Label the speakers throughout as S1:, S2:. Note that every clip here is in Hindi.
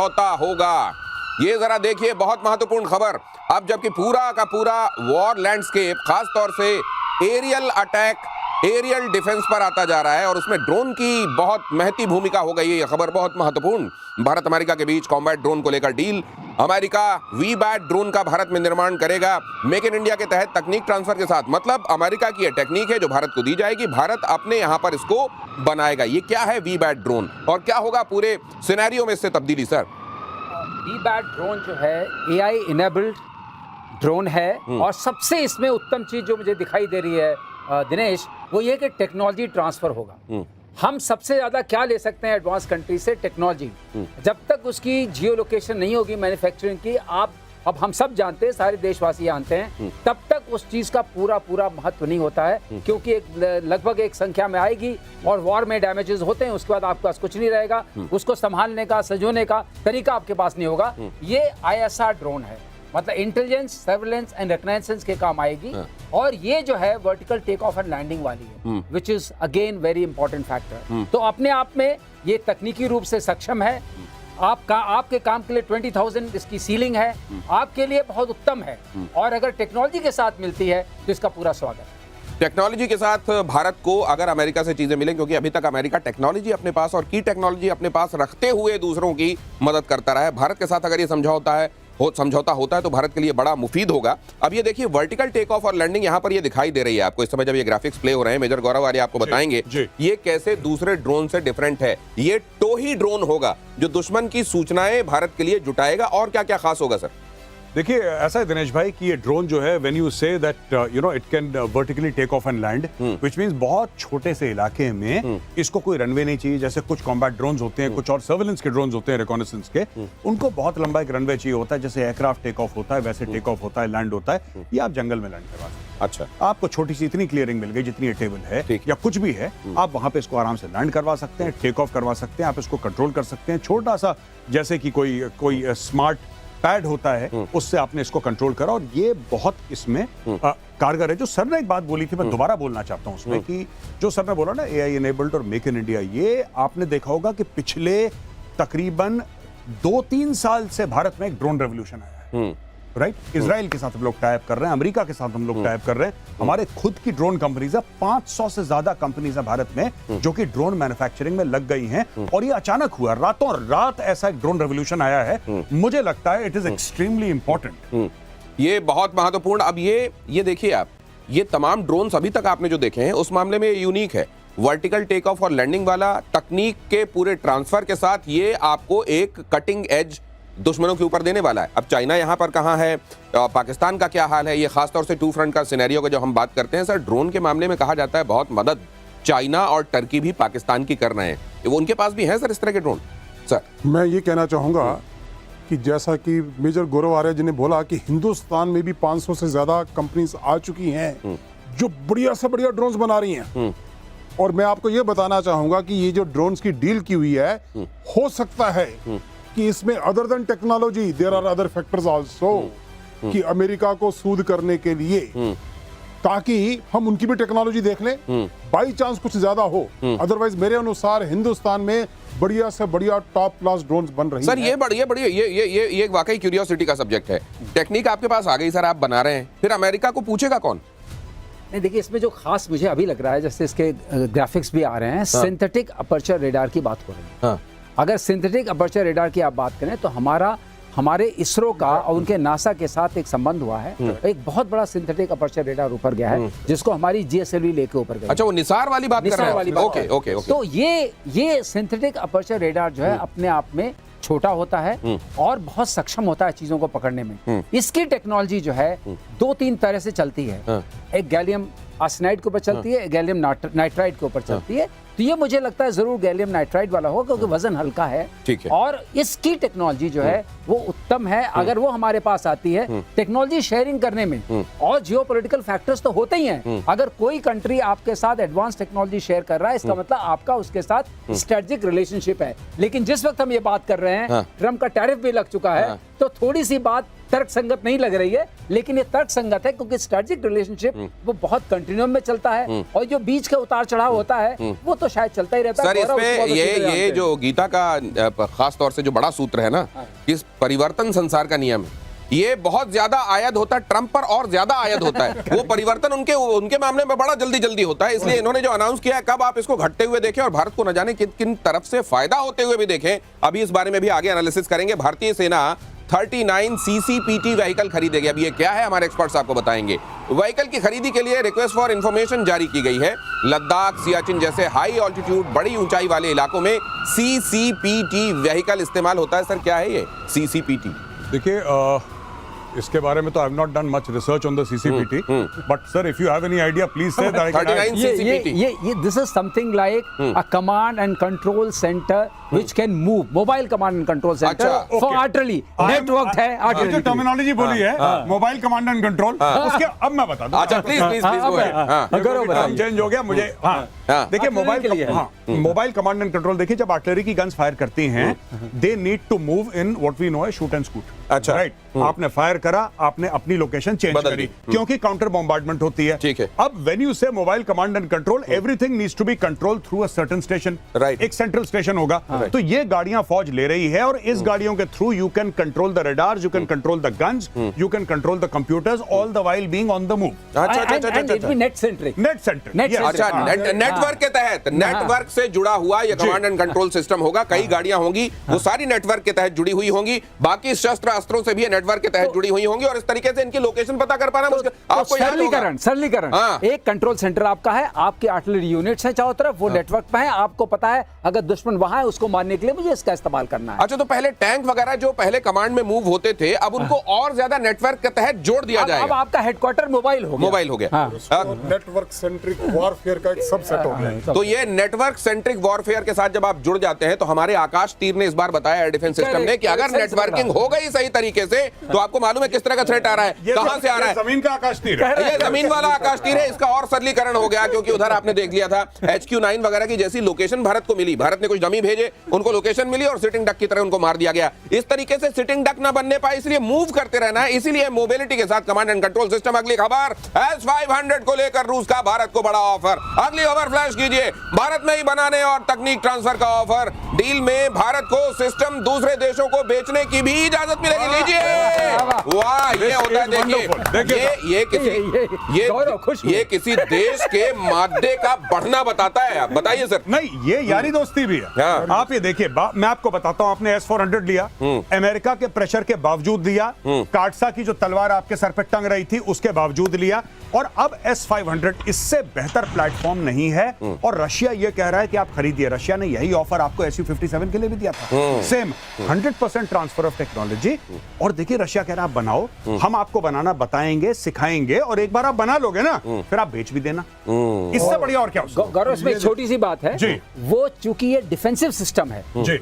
S1: समझौता होगा। ये जरा देखिए, बहुत महत्वपूर्ण खबर। अब जबकि पूरा का पूरा वॉर लैंडस्केप खासतौर से एरियल अटैक, एरियल डिफेंस पर आता जा रहा है और उसमें ड्रोन की बहुत महती भूमिका हो गई है। यह खबर बहुत महत्वपूर्ण। भारत अमेरिका के बीच कॉम्बैट ड्रोन को लेकर डील। अमेरिका वी-बैट ड्रोन का भारत में निर्माण करेगा मेक इन इंडिया के तहत तकनीक ट्रांसफर के साथ। मतलब अमेरिका की यह टेक्निक है जो भारत को दी जाएगी, भारत अपने यहां पर इसको बनाएगा। ये क्या है वी-बैट ड्रोन और क्या होगा पूरे सिनेरियो में इससे तब्दीली? सर,
S2: वी-बैट ड्रोन जो है एआई इनेबल्ड ड्रोन है और सबसे इसमें उत्तम चीज जो मुझे दिखाई दे रही है दिनेश, वो ये कि टेक्नोलॉजी ट्रांसफर होगा। हम सबसे ज्यादा क्या ले सकते हैं एडवांस कंट्री से? टेक्नोलॉजी। जब तक उसकी जियो लोकेशन नहीं होगी मैन्युफैक्चरिंग की, अब हम सब जानते हैं, सारे देशवासी जानते हैं, तब तक उस चीज का पूरा महत्व नहीं होता है, क्योंकि लगभग एक संख्या में आएगी और वॉर में डैमेजेस होते हैं, उसके बाद आपके पास कुछ नहीं रहेगा, उसको संभालने का, सजोने का तरीका आपके पास नहीं होगा। ये ISR ड्रोन है, मतलब इंटेलिजेंस, सर्वेलेंस एंड रिकॉग्निशंस के काम आएगी। और ये जो है vertical take off and landing वाली है, which is again very important factor. तो अपने आप में ये तकनीकी रूप से सक्षम है। आपके काम के लिए 20,000 इसकी सीलिंग है, आपके लिए बहुत उत्तम है। और अगर टेक्नोलॉजी के साथ मिलती है तो इसका पूरा स्वागत है।
S1: टेक्नोलॉजी के साथ भारत को अगर अमेरिका से चीजें मिलें, क्योंकि अभी तक अमेरिका टेक्नोलॉजी अपने पास और की टेक्नोलॉजी अपने पास रखते हुए दूसरों की मदद करता रहा है। भारत के साथ अगर ये समझौता होता है तो भारत के लिए बड़ा मुफीद होगा। अब ये देखिए, वर्टिकल टेक ऑफ और लैंडिंग यहाँ पर ये दिखाई दे रही है आपको इस समय जब ये ग्राफिक्स प्ले हो रहे हैं। मेजर गौरव आर्य आपको बताएंगे ये कैसे दूसरे ड्रोन से डिफरेंट है। ये टोही ड्रोन होगा जो दुश्मन की सूचनाएं भारत के लिए जुटाएगा। और क्या क्या खास होगा सर?
S3: देखिए, ऐसा है दिनेश भाई कि ये ड्रोन जो है, when you say that it can vertically take off and land, which means बहुत छोटे से इलाके में इसको कोई रनवे नहीं चाहिए। जैसे कुछ कॉम्बैट ड्रोन्स होते हैं, कुछ और सर्वेलेंस के ड्रोन्स होते हैं, रिकॉनेसेंस के, उनको बहुत लंबा एक रनवे चाहिए होता है। जैसे एयरक्राफ्ट टेक ऑफ होता है वैसे टेक ऑफ होता है, लैंड होता है। ये आप जंगल में लैंड करवा सकते हैं।
S1: अच्छा,
S3: आपको छोटी सी इतनी क्लियरिंग मिल गई जितनी ये टेबल है या कुछ भी है, आप वहां पे इसको आराम से लैंड करवा सकते हैं, टेक ऑफ करवा सकते हैं, आप इसको कंट्रोल कर सकते हैं। छोटा सा जैसे कि कोई स्मार्ट पैड होता है, उससे आपने इसको कंट्रोल करा और ये बहुत इसमें कारगर है। जो सर ने एक बात बोली थी, मैं दोबारा बोलना चाहता हूं उसमें, कि जो सर ने बोला ना एआई इनेबल्ड और मेक इन इंडिया, ये आपने देखा होगा कि पिछले तकरीबन 2-3 साल से भारत में एक ड्रोन रेवोल्यूशन आया है। राइट, इजराइल के साथ हम लोग टाइप कर रहे हैं, अमेरिका के साथ हम लोग टाइप कर रहे हैं। हमारे खुद की ड्रोन कंपनीज है, 500 से ज्यादा कंपनीज है भारत में जो कि ड्रोन मैन्युफैक्चरिंग में लग गई हैं। और ये अचानक हुआ, रातों रात ऐसा एक ड्रोन रेवोल्यूशन आया है। मुझे लगता है इट इज एक्सट्रीमली इंपॉर्टेंट।
S1: ये बहुत महत्वपूर्ण। अब ये देखिए आप, ये तमाम ड्रोन्स अभी तक आपने जो देखे हैं उस मामले में यूनिक है। वर्टिकल टेक ऑफ और लैंडिंग वाला तकनीक के पूरे ट्रांसफर के साथ ये आपको एक कटिंग एज दुश्मनों के ऊपर देने वाला है। अब चाइना यहाँ पर कहाँ है, पाकिस्तान का क्या हाल है, ये खासतौर से टू फ्रंट का सिनेरियो का जब हम बात करते हैं सर, ड्रोन के मामले में कहा जाता है बहुत मदद चाइना और टर्की भी पाकिस्तान की कर रहे हैं। वो उनके पास भी है सर इस तरह के ड्रोन? सर,
S4: मैं ये कहना चाहूंगा कि जैसा कि मेजर गौरव आर्य जी ने बोला कि हिंदुस्तान में भी 500 से ज्यादा कंपनीज आ चुकी हैं जो बढ़िया से बढ़िया ड्रोन्स बना रही हैं। और मैं आपको ये बताना चाहूंगा कि ये जो ड्रोन्स की डील की हुई है, हो सकता है कि इसमें other than technology there are other factors also, कि अमेरिका को सूद करने के लिए, ताकि हम उनकी भी टेक्नोलॉजी देख लें, बाई चांस कुछ ज्यादा हो। अदरवाइज मेरे अनुसार हिंदुस्तान में बढ़िया से बढ़िया टॉप क्लास ड्रोन्स बन रही
S1: सर हैं। ये एक वाकई क्यूरियोसिटी का सब्जेक्ट है। टेक्निक आपके पास आ गई सर, आप बना रहे हैं, फिर अमेरिका को पूछेगा कौन?
S2: नहीं, देखिए, इसमें जो खास मुझे अभी लग रहा है, जैसे इसके ग्राफिक्स भी आ रहे हैं, सिंथेटिक अपर्चर रेडार की बात हो रही है। अगर सिंथेटिक अपर्चर रेडार की आप बात करें तो हमारे इसरो का और उनके नासा के साथ एक संबंध हुआ है। एक बहुत बड़ा सिंथेटिक अपर्चर रेडार ऊपर गया है, जिसको हमारी GSLV लेके ऊपर गई।
S1: अच्छा, वो निसार वाली बात कर रहे हैं? ओके।
S2: तो ये सिंथेटिक अपर्चर रेडार जो है अपने आप में छोटा होता है और बहुत सक्षम होता है चीजों को पकड़ने में। इसकी टेक्नोलॉजी जो है 2-3 तरह से चलती है। एक गैलियम आर्सेनाइड के ऊपर चलती है, गैलियम नाइट्राइड के ऊपर चलती है। तो ये मुझे लगता है जरूर गैलियम नाइट्राइड वाला होगा, क्योंकि वजन हल्का है।
S1: ठीक है।
S2: और इसकी टेक्नोलॉजी जो है वो उत्तम है। अगर वो हमारे पास आती है टेक्नोलॉजी शेयरिंग करने में, और जियोपॉलिटिकल फैक्टर्स तो होते ही हैं। अगर कोई कंट्री आपके साथ एडवांस टेक्नोलॉजी शेयर कर रहा है, इसका मतलब आपका उसके साथ स्ट्रेटेजिक रिलेशनशिप है। लेकिन जिस वक्त हम ये बात कर रहे हैं, ट्रम्प का टैरिफ भी लग चुका है, तो थोड़ी सी बात तर्क संगत नहीं लग रही है, लेकिन ये तर्क संगत है क्योंकि स्ट्रेटेजिक रिलेशनशिप वो बहुत कंटिन्यूम में चलता है और जो बीच का उतार चढ़ाव होता है वो तो शायद चलता ही रहता है।
S1: सर
S2: गौरव उसको बहुत
S1: इसमें
S2: अच्छी तरह जानते
S1: ये
S2: हैं।
S1: जो गीता का खास तौर से जो बड़ा सूत्र है ना, इस परिवर्तन संसार का नियम है, ये बहुत ज्यादा आयद होता है ट्रंप पर, और ज्यादा आयद होता है। वो परिवर्तन उनके मामले में बड़ा जल्दी होता है, इसलिए इन्होंने जो अनाउंस किया है कब आप इसको घटते हुए देखें और भारत को न जाने किन किन तरफ से फायदा होते हुए भी देखें। अभी इस बारे में भी आगे एनालिसिस करेंगे। भारतीय सेना 39 CCPT व्हीकल खरीदेगी। अब ये क्या है हमारे एक्सपर्ट्स आपको बताएंगे। व्हीकल की खरीदी के लिए रिक्वेस्ट फॉर इंफॉर्मेशन जारी की गई है। लद्दाख, सियाचिन जैसे हाई ऑल्टीट्यूड बड़ी ऊंचाई वाले इलाकों में CCPT व्हीकल इस्तेमाल होता है। सर क्या है ये CCPT?
S3: देखिए इसके बारे में तो I have not done much research on the CCPT, but sir if you have any idea please say that
S1: 39 CCPT.
S2: ये this is something like a command and control centre which can move, mobile command and control centre
S1: अच्छा,
S2: फॉर आर्टिलरी नेटवर्क है।
S3: जो
S2: आर्टिलरी
S3: टर्मिनोलॉजी बोली है मोबाइल कमांड एंड कंट्रोल, उसके अब मैं बता दूं।
S1: अच्छा please please please go ahead.
S3: Term change हो गया मुझे। हाँ देखिए
S2: Artillery के लिए है।
S3: मोबाइल कमांड एंड कंट्रोल देखिए, जब आर्टिलरी की गन्स फायर करती हैं they need to move in what we know है शूट एंड स्कूट।
S1: अच्छा।
S3: राइट, आपने फायर करा, आपने अपनी लोकेशन चेंज
S1: बदल
S3: करी
S1: दी।
S3: क्योंकि काउंटर बॉम्बार्डमेंट होती है।
S1: ठीक है।
S3: अब when you say mobile command and control, everything needs to be control through a certain station.
S1: Right.
S3: एक सेंट्रल स्टेशन होगा। तो ये गाड़ियां फौज ले रही है और इस गाड़ियों के through you can control the radars, you can control the guns, you can control the computers, all the while being on the move.
S2: And it be net centric.
S3: Net centre.
S2: Net center.
S1: अच्छा
S2: हाँ।
S1: नेटवर्क के तहत, नेटवर्क से जुड़ा हुआ ये कमांड एंड कंट्रोल सिस्टम होगा। कई गाड़ियां होंगी वो सारी नेटवर्क के तहत जुड़ी हुई होंगी, बाकी शस्त्र अस्त्रों से भी नेटवर्क के तहत जुड़ी हुई होंगी और इस तरीके से इनकी लोकेशन पता कर पाना मुश्किल। आपको याद होगा
S2: सरलीकरण
S1: हाँ।
S2: एक कंट्रोल सेंटर आपका है, आपके आर्टिलरी यूनिट्स हैं चारों तरफ, वो नेटवर्क पे है, आपको पता है अगर दुश्मन वहां है उसको मारने के लिए मुझे इसका इस्तेमाल करना है।
S1: अच्छा, तो पहले टैंक वगैरह जो पहले कमांड में मूव होते थे अब उनको और ज्यादा नेटवर्क के तहत जोड़ दिया
S2: अब
S1: जाएगा।
S2: आपका हेडक्वार्टर मोबाइल हो गया।
S1: मोबाइल हो गया।
S2: हाँ।
S4: नेटवर्क सेंट्रिक वॉरफेयर का एक सबसेट हो गया।
S1: तो ये नेटवर्क सेंट्रिक वॉरफेयर के साथ जब आप जुड़ जाते हैं तो हमारे आकाश तीर ने इस बार बताया एयर डिफेंस सिस्टम ने कि अगर
S2: सही
S1: नेटवर्किंग हो गई सही तरीके से तो आपको मालूम है किस तरह का थ्रेट आ रहा है, कहां से आ रहा है।
S3: जमीन का आकाश तीर है।
S1: ये जमीन वाला आकाश तीर है। इसका और सरलीकरण हो गया क्योंकि उधर आपने देख लिया था HQ-9 वगैरह की जैसी लोकेशन भारत को मिली, भारत ने कुछ डमी भेजे, उनको लोकेशन मिली और सिटिंग डक की तरह उनको मार दिया गया। इस तरीके से सिटिंग डक ना बनने पाए, इसलिए मूव करते रहना है। इसीलिए मोबिलिटी के साथ कमांड एंड कंट्रोल सिस्टम। अगली खबर S-500 को लेकर रूस का भारत को बड़ा ऑफर। अगली खबर फ्लैश कीजिए। भारत में ही बनाने और तकनीक ट्रांसफर का ऑफर। डील में भारत को सिस्टम दूसरे देशों को बेचने की भी इजाजत मिलेगी। लीजिए, वाह, ये होता है। देखिए ये किसी देश के मादे का बढ़ना बताता है। आप बताइए सर।
S3: नहीं, ये यारी दोस्ती भी है।
S1: हाँ।
S3: आप ये देखिए, मैं आपको बताता हूं, आपने S-400 लिया, अमेरिका के प्रेशर के बावजूद लिया, काटसा की जो तलवार आपके सर पे टंग रही थी उसके बावजूद लिया, और अब S-500 इससे बेहतर प्लेटफॉर्म नहीं है। और रशिया ये कह रहा है कि आप खरीदिए। रशिया ने यही ऑफर आपको Su-57 के लिए भी दिया था, सेम 100% ट्रांसफर ऑफ टेक्नोलॉजी। और देखिए रशिया कह रहा है आप बनाओ, हम आपको बनाना बताएंगे, सिखाएंगे, और एक बार आप बना लोगे ना फिर आप बेच भी देना। इससे बढ़िया और क्या हो सकता है?
S2: गौरव, इसमें एक छोटी सी बात है।
S3: जी।
S2: वो चूंकि ये डिफेंसिव सिस्टम है,
S3: जी,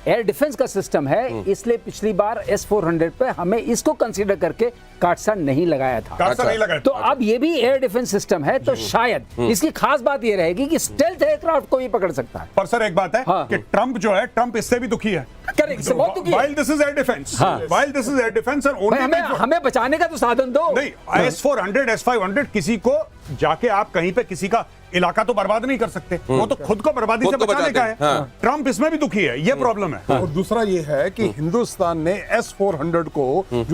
S2: एयर डिफेंस का सिस्टम है, इसलिए पिछली बार S-400 पे हमें इसको कंसीडर करके काटसा नहीं लगाया था।
S3: काटसा नहीं लगाया।
S2: तो अब ये भी एयर डिफेंस सिस्टम है, तो शायद इसकी खास बात ये रहेगी कि स्टेल्थ एयरक्राफ्ट को भी पकड़ सकता है।
S3: पर सर एक बात है
S2: हाँ।
S3: कि ट्रंप जो है, ट्रंप इससे भी दुखी है।
S2: करेक्ट, इससे बहुत दुखी है।
S3: While this is air defense,
S2: हाँ।
S3: while this is air defense and
S2: भाई,
S3: only
S2: हमें बचाने का तो साधन दो।
S3: नहीं, S-400, S-500 किसी को जाके आप कहीं पे किसी का इलाका तो बर्बाद नहीं कर सकते, वो तो खुद को बर्बादी से
S1: खुद को
S3: बचाने का है।
S1: बचाते हैं, हाँ।
S3: ट्रंप इसमें भी दुखी है, ये प्रॉब्लम है।
S4: और दूसरा ये है कि हिंदुस्तान ने S-400 को